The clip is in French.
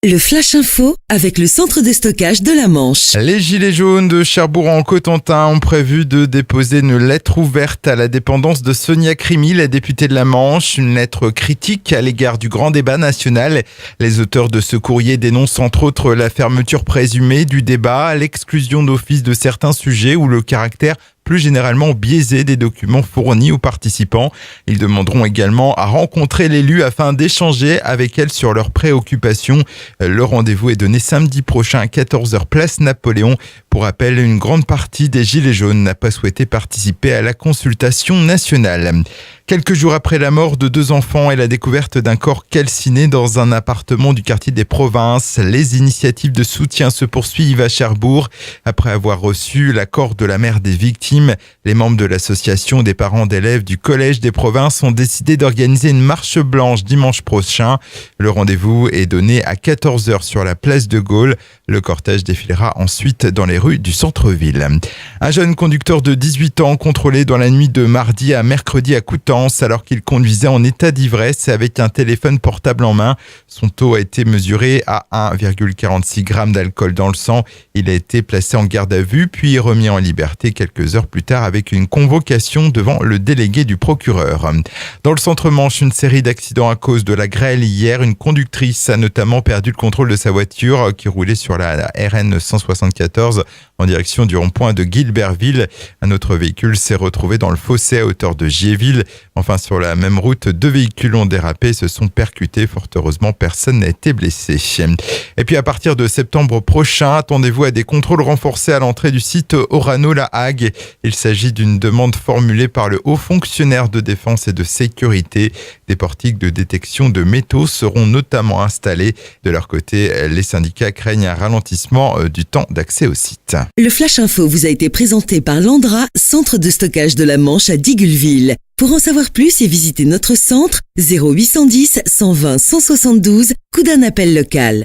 Le Flash Info avec le centre de stockage de la Manche. Les Gilets jaunes de Cherbourg-en-Cotentin ont prévu de déposer une lettre ouverte à la dépendance de Sonia Crimi, la députée de la Manche. Une lettre critique à l'égard du grand débat national. Les auteurs de ce courrier dénoncent entre autres la fermeture présumée du débat, l'exclusion d'office de certains sujets ou le caractère plus généralement biaisé des documents fournis aux participants. Ils demanderont également à rencontrer l'élu afin d'échanger avec elle sur leurs préoccupations. Le rendez-vous est donné samedi prochain à 14h place Napoléon. Pour rappel, une grande partie des Gilets jaunes n'a pas souhaité participer à la consultation nationale. Quelques jours après la mort de 2 enfants et la découverte d'un corps calciné dans un appartement du quartier des Provinces, les initiatives de soutien se poursuivent à Cherbourg. Après avoir reçu l'accord de la mère des victimes, les membres de l'association des parents d'élèves du Collège des Provinces ont décidé d'organiser une marche blanche dimanche prochain. Le rendez-vous est donné à 14h sur la place de Gaulle. Le cortège défilera ensuite dans les rues du centre-ville. Un jeune conducteur de 18 ans contrôlé dans la nuit de mardi à mercredi à Coutances alors qu'il conduisait en état d'ivresse et avec un téléphone portable en main. Son taux a été mesuré à 1,46 g d'alcool dans le sang. Il a été placé en garde à vue puis remis en liberté quelques heures plus tard avec une convocation devant le délégué du procureur. Dans le centre-Manche, une série d'accidents à cause de la grêle hier. Une conductrice a notamment perdu le contrôle de sa voiture qui roulait sur la RN 174 en direction du rond-point de Guilberville. Un autre véhicule s'est retrouvé dans le fossé à hauteur de Giéville. Enfin, sur la même route, 2 véhicules ont dérapé et se sont percutés. Fort heureusement, personne n'a été blessé. Et puis à partir de septembre prochain, attendez-vous à des contrôles renforcés à l'entrée du site Orano-La Hague. Il s'agit d'une demande formulée par le haut fonctionnaire de défense et de sécurité. Des portiques de détection de métaux seront notamment installés. De leur côté, les syndicats craignent un ralentissement du temps d'accès au site. Le Flash Info vous a été présenté par Landra, centre de stockage de la Manche à Diggulville. Pour en savoir plus et visiter notre centre, 0810 120 172, coup d'un appel local.